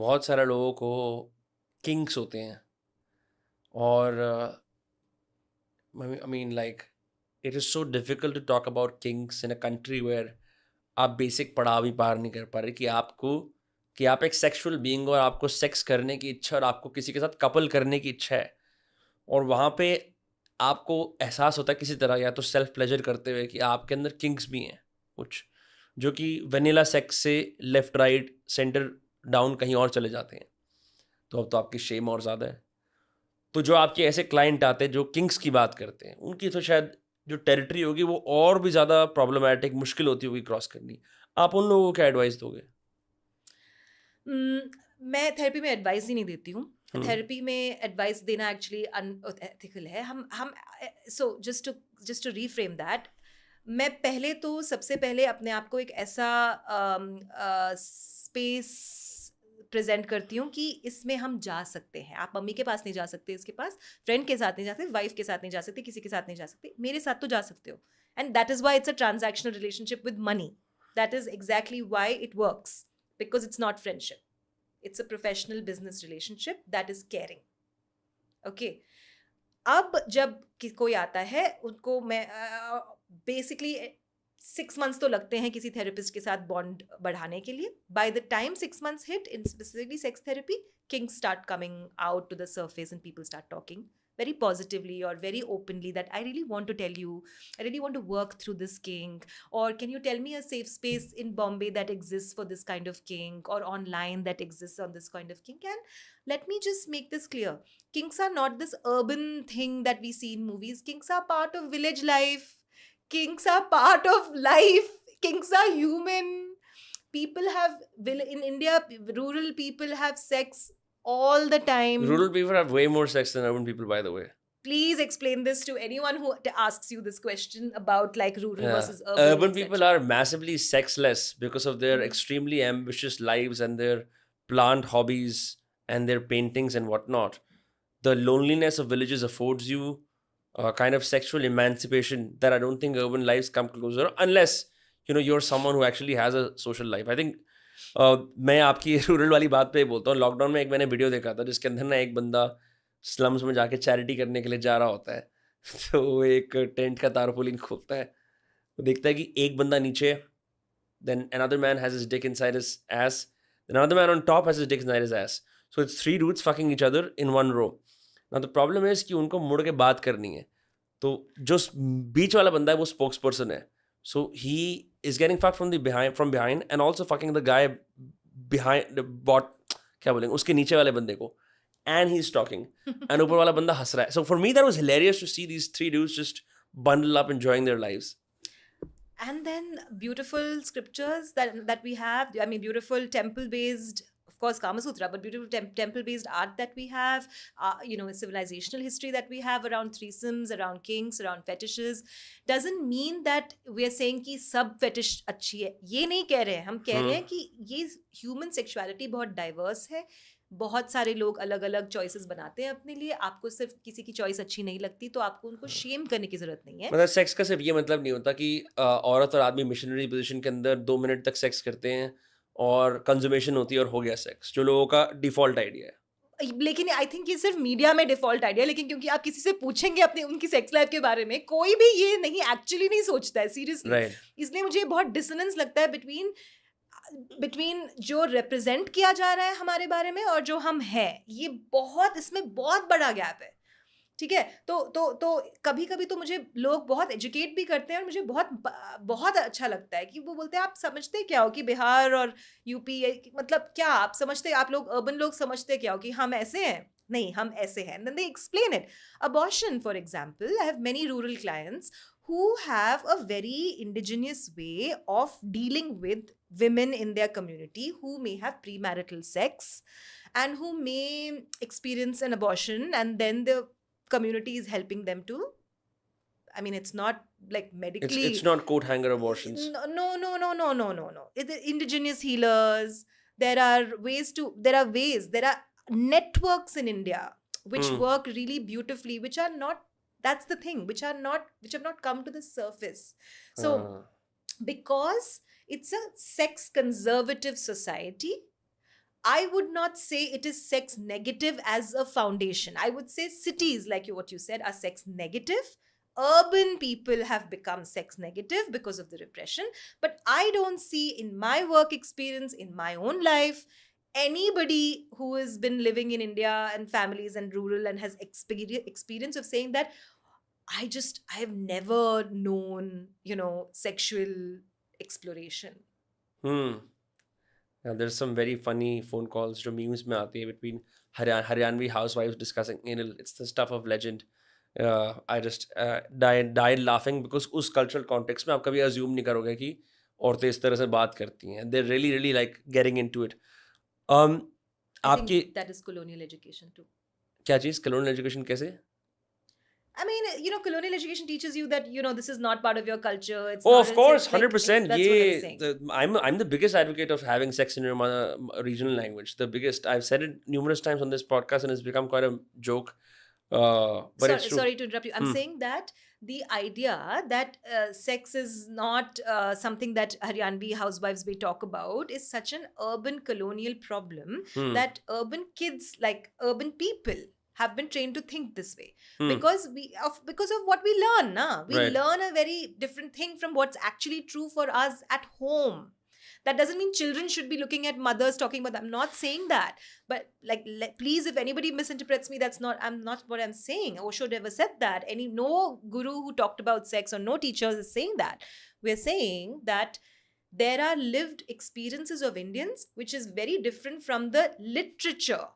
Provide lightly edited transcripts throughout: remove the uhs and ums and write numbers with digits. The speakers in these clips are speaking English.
बहुत सारे लोगों को किंग्स होते हैं और I mean like it is so difficult to talk about kinks in a country where आप बेसिक पड़ाव भी पार नहीं कर पा रहे कि आप एक सेक्सुअल बीइंग हो और आपको सेक्स करने की इच्छा और आपको किसी के साथ कपल करने की इच्छा है और वहाँ पे आपको एहसास होता है किसी तरह या तो सेल्फ प्लेजर करते हुए कि आपके अंदर किंग्स भी हैं कुछ जो कि वेनिला सेक्स से लेफ्ट राइट सेंटर डाउन कहीं और चले जाते हैं। तो अब तो आपकी शेम और ज़्यादा है। तो जो आपके ऐसे क्लाइंट आते हैं जो किंग्स की बात करते हैं उनकी तो शायद जो टेरिटरी होगी वो और भी ज़्यादा प्रॉब्लमैटिक मुश्किल होती होगी क्रॉस करनी। आप उन लोगों को क्या एडवाइस दोगे? मैं थेरेपी में एडवाइस ही नहीं देती हूँ। हम्म। थेरेपी में एडवाइस देना एक्चुअली अनएथिकल है। हम so just to reframe that, मैं पहले तो सबसे पहले अपने आप को एक ऐसा स्पेस प्रेजेंट करती हूँ कि इसमें हम जा सकते हैं। आप मम्मी के पास नहीं जा सकते, इसके पास फ्रेंड के साथ नहीं जा सकते, वाइफ के साथ नहीं जा सकते, किसी के साथ नहीं जा सकते, मेरे साथ तो जा सकते हो। And that is why it's a transactional relationship with money. That is exactly why it works, because it's not friendship, it's a professional business relationship that is caring. Okay. अब जब कोई आता है उनको मैं बेसिकली 6 months तो लगते हैं किसी थेरेपिस्ट के साथ बॉन्ड बढ़ाने के लिए. By the time 6 months hit in specifically sex therapy, kinks start coming out to the surface and people start talking very positively or very openly that I really want to tell you, I really want to work through this kink, or can you tell me a safe space in Bombay that exists for this kind of kink, or online that exists on this kind of kink. And let me just make this clear, kinks are not this urban thing that we see in movies. Kinks are part of village life. Kinks are part of life. Kinks are human. People have, in India, rural people have sex all the time. Rural people have way more sex than urban people, by the way. Please explain this to anyone who asks you this question about like rural Yeah. versus urban, Urban people etc. are massively sexless because of their extremely ambitious lives and their plant hobbies and their paintings and whatnot. The loneliness of villages affords you a kind of sexual emancipation that I don't think urban lives come closer unless you're someone who actually has a social life. I think मैं आपकी rural वाली बात पे ही बोलता हूँ। Lockdown में एक मैंने वीडियो देखा था जिसके अंदर ना एक बंदा स्लम्स में जाके चैरिटी करने के लिए जा रहा होता है तो वो एक टेंट का तारपोलिन खोलता है, वो देखता है कि एक बंदा नीचे, then another man has his dick inside his ass, then another man on top has his dick inside his ass, so it's three dudes fucking each other in one row. Now the problem is कि उनको मुड़ के बात करनी है, तो जो बीच वाला बंदा है वो स्पोक्स पर्सन है, so he is getting fucked from behind and also fucking the guy behind the bot, क्या बोलेंगे उसके नीचे वाले बंदे को, and he's talking and ऊपर वाला बंदा हंस रहा है. So for me that was hilarious to see these three dudes just bundle up enjoying their lives. And then beautiful scriptures that we have, I mean beautiful temple based, of course Kama Sutra, but beautiful temple based art that we have, civilizational history that we have around threesomes, around kinks, around fetishes, doesn't mean that we are saying कि सब fetish अच्छी है. ये नहीं कह रहे हैं, हम कह रहे हैं कि ये human sexuality बहुत diverse है. बहुत सारे लोग अलग अलग चॉइसेस बनाते हैं अपने लिए. आपको सिर्फ किसी की चॉइस अच्छी नहीं लगती तो आपको उनको शेम करने की जरूरत नहीं है. मतलब सेक्स का सिर्फ ये मतलब नहीं होता कि औरत और आदमी मिशनरी पोजीशन के अंदर 2 मिनट तक सेक्स करते हैं और कंज्यूमेशन होती है और हो गया सेक्स, जो लोगों का डिफॉल्ट आइडिया है. लेकिन आई थिंक ये सिर्फ मीडिया में डिफॉल्ट आइडिया, लेकिन क्योंकि आप किसी से पूछेंगे अपनी उनकी सेक्स लाइफ के बारे में, कोई भी ये नहीं एक्चुअली नहीं सोचता है सीरियसली. राइट. इसलिए मुझे बहुत डिसोनेंस लगता है बिटवीन जो रिप्रेजेंट किया जा रहा है हमारे बारे में और जो हम हैं. ये बहुत, इसमें बहुत बड़ा गैप है. ठीक है. तो कभी कभी तो मुझे लोग बहुत एजुकेट भी करते हैं और मुझे बहुत बहुत अच्छा लगता है कि वो बोलते हैं आप समझते क्या हो कि बिहार और यूपी, मतलब क्या आप समझते, आप लोग अर्बन लोग समझते क्या हो कि हम ऐसे हैं. नहीं, हम ऐसे हैं. Then they explain it. Abortion, for example, I have many rural clients who have a very indigenous way of dealing with women in their community who may have premarital sex and who may experience an abortion, and then the community is helping them to, I mean, it's not like medically, It's not coat hanger abortions. no. It's indigenous healers. There are networks in India which work really beautifully, which are not, that's the thing, which have not come to the surface. So because it's a sex conservative society, I would not say it is sex negative as a foundation. I would say cities, like what you said, are sex negative. Urban people have become sex negative because of the repression. But I don't see in my work experience, in my own life, anybody who has been living in India and families and rural and has experience of saying that I have never known, sexual exploration. Hmm. Yeah, there's some very funny phone calls जो memes में आती है between Haryanvi housewives discussing anal. It's the stuff of legend. I just died laughing because उस cultural context में आप कभी assume नहीं करोगे कि औरतें इस तरह से बात करती हैं. They're really really like getting into it. Um, I आपकी think that is colonial education too. क्या चीज़ colonial education कैसे? I mean, colonial education teaches you that, this is not part of your culture. It's Oh, not, of course, it's like, 100%. that's what I was saying. I'm the biggest advocate of having sex in your mother regional language. The biggest. I've said it numerous times on this podcast, and it's become quite a joke. But it's true. Sorry to interrupt you. I'm saying that the idea that sex is not something that Haryanvi housewives may talk about is such an urban colonial problem that urban kids, like urban people, have been trained to think this way because of what we learn. We Right. learn a very different thing from what's actually true for us at home. That doesn't mean children should be looking at mothers talking about that. I'm not saying that. But please, if anybody misinterprets me, I'm not what I'm saying. Osho never said that. No guru who talked about sex or no teachers is saying that. We're saying that there are lived experiences of Indians which is very different from the literature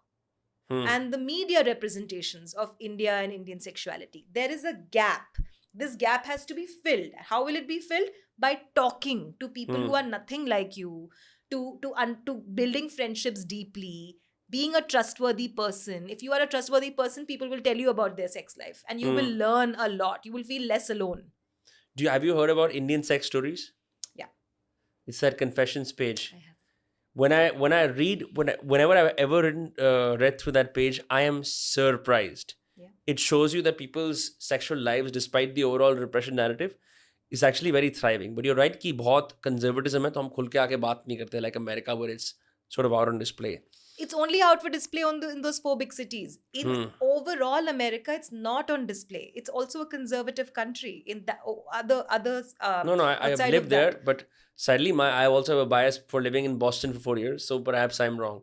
and the media representations of India and Indian sexuality. There is a gap. This gap has to be filled. How will it be filled? By talking to people who are nothing like you, to building friendships deeply, being a trustworthy person. If you are a trustworthy person, people will tell you about their sex life and you will learn a lot. You will feel less alone. Have you heard about Indian sex stories? Yeah. It's that confessions page. I have. Whenever I've ever read through that page, I am surprised. Yeah. It shows you that people's sexual lives, despite the overall repression narrative, is actually very thriving. But you're right कि बहुत conservatism है तो हम खुल के आके बात नहीं करते like America where it's sort of out on display. It's only out for display in those 4 big cities. In overall America, it's not on display. It's also a conservative country. In the others. No, I have lived there, but sadly, I also have a bias for living in Boston for 4 years, so perhaps I'm wrong.